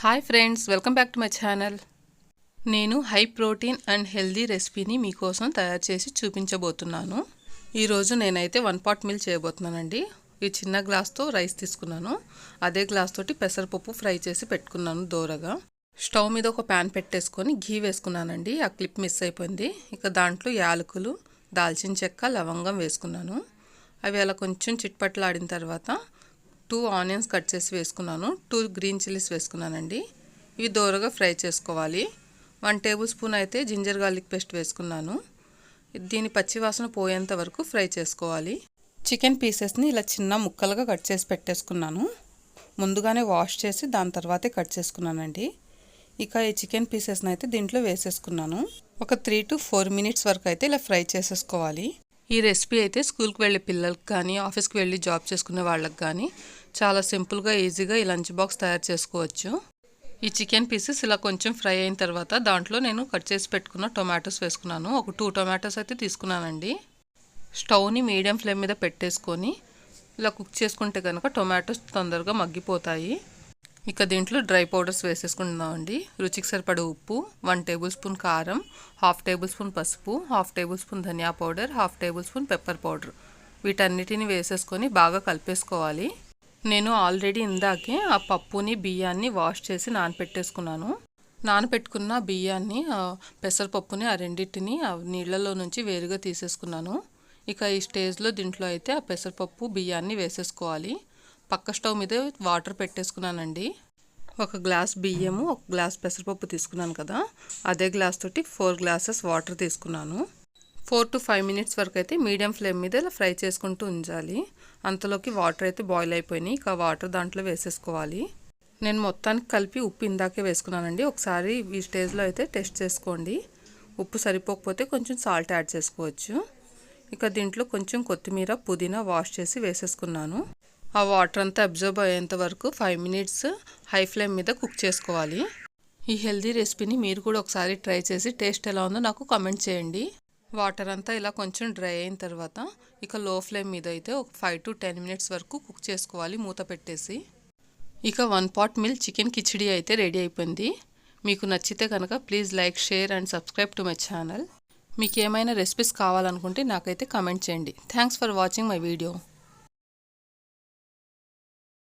Hi friends, welcome back to my channel. నేను high protein and healthy రెసిపీని మీకోసం తయారు చేసి చూపించబోతున్నాను. ఈరోజు నేనైతే 1 పాట్ మీల్ చేయబోతున్నానండి. ఈ చిన్న గ్లాస్తో రైస్ తీసుకున్నాను. అదే గ్లాస్ తోటి పెసరపప్పు ఫ్రై చేసి పెట్టుకున్నాను దోరగా. స్టవ్ మీద ఒక ప్యాన్ పెట్టేసుకొని ఘీ వేసుకున్నానండి. ఆ క్లిప్ మిస్ అయిపోయింది. ఇక దాంట్లో యాలకులు, దాల్చిన చెక్క, లవంగం వేసుకున్నాను. అవి అలా కొంచెం చిట్పట్లాడిన తర్వాత 2 ఆనియన్స్ కట్ చేసి వేసుకున్నాను. 2 గ్రీన్ చిల్లీస్ వేసుకున్నానండి. ఇవి దోరగా ఫ్రై చేసుకోవాలి. 1 టేబుల్ స్పూన్ అయితే జింజర్ గార్లిక్ పేస్ట్ వేసుకున్నాను. దీని పచ్చివాసన పోయేంత వరకు ఫ్రై చేసుకోవాలి. చికెన్ పీసెస్ని ఇలా చిన్న ముక్కలుగా కట్ చేసి పెట్టేసుకున్నాను. ముందుగానే వాష్ చేసి దాని తర్వాతే కట్ చేసుకున్నానండి. ఇక ఈ చికెన్ పీసెస్ని అయితే దీంట్లో వేసేసుకున్నాను. ఒక 3 to 4 మినిట్స్ వరకు అయితే ఇలా ఫ్రై చేసేసుకోవాలి. ఈ రెసిపీ అయితే స్కూల్కి వెళ్ళే పిల్లలకి కానీ, ఆఫీస్కి వెళ్ళి జాబ్ చేసుకునే వాళ్ళకి కానీ చాలా సింపుల్గా, ఈజీగా ఈ లంచ్ బాక్స్ తయారు చేసుకోవచ్చు. ఈ చికెన్ పీసెస్ ఇలా కొంచెం ఫ్రై అయిన తర్వాత దాంట్లో నేను కట్ చేసి పెట్టుకున్న టొమాటోస్ వేసుకున్నాను. ఒక 2 టొమాటోస్ అయితే తీసుకున్నానండి. స్టవ్ని మీడియం ఫ్లేమ్ మీద పెట్టేసుకొని ఇలా కుక్ చేసుకుంటే కనుక టొమాటోస్ తొందరగా మగ్గిపోతాయి. ఇక దీంట్లో డ్రై పౌడర్స్ వేసేసుకుందామండి. రుచికి సరిపడే ఉప్పు, 1 టేబుల్ స్పూన్ కారం, 1/2 టేబుల్ స్పూన్ పసుపు, 1/2 టేబుల్ స్పూన్ ధనియా powder, 1/2 tablespoon pepper powder. వీటన్నిటిని వేసేసుకొని బాగా కలిపేసుకోవాలి. నేను ఆల్రెడీ ఇందాకే ఆ పప్పుని, బియ్యాన్ని వాష్ చేసి నానపెట్టేసుకున్నాను. నానపెట్టుకున్న బియ్యాన్ని, పెసరపప్పుని, ఆ రెండింటిని నీళ్ళలో నుంచి వేరుగా తీసేసుకున్నాను. ఇక ఈ స్టేజ్లో దీంట్లో అయితే ఆ పెసరపప్పు, బియ్యాన్ని వేసేసుకోవాలి. పక్క స్టవ్ మీద వాటర్ పెట్టేసుకున్నానండి. 1 గ్లాస్ బియ్యము, 1 గ్లాస్ పెసరపప్పు తీసుకున్నాను కదా, అదే గ్లాస్ తోటి 4 గ్లాసెస్ వాటర్ తీసుకున్నాను. 4 to 5 మినిట్స్ వరకు అయితే మీడియం ఫ్లేమ్ మీద ఇలా ఫ్రై చేసుకుంటూ ఉంచాలి. అంతలోకి వాటర్ అయితే బాయిల్ అయిపోయినాయి. ఇక వాటర్ దాంట్లో వేసేసుకోవాలి. నేను మొత్తానికి కలిపి ఉప్పు ఇందాకే వేసుకున్నానండి. ఒకసారి ఈ స్టేజ్లో అయితే టెస్ట్ చేసుకోండి. ఉప్పు సరిపోకపోతే కొంచెం సాల్ట్ యాడ్ చేసుకోవచ్చు. ఇక దీంట్లో కొంచెం కొత్తిమీర, పుదీనా వాష్ చేసి వేసేసుకున్నాను. ఆ వాటర్ అంతా అబ్జర్వ్ అయ్యేంత వరకు 5 మినిట్స్ హై ఫ్లేమ్ మీద కుక్ చేసుకోవాలి. ఈ హెల్దీ రెసిపీని మీరు కూడా ఒకసారి ట్రై చేసి టేస్ట్ ఎలా ఉందో నాకు కామెంట్ చేయండి. వాటర్ అంతా ఇలా కొంచెం డ్రై అయిన తర్వాత ఇక లో ఫ్లేమ్ మీద అయితే ఒక 5 to 10 మినిట్స్ వరకు కుక్ చేసుకోవాలి మూత పెట్టేసి. ఇక 1 పాట్ మీల్ చికెన్ కిచిడి అయితే రెడీ అయిపోయింది. మీకు నచ్చితే కనుక please like, share and subscribe to my channel. మీకు ఏమైనా రెసిపీస్ కావాలనుకుంటే నాకైతే కామెంట్ చేయండి. Thanks for watching my video.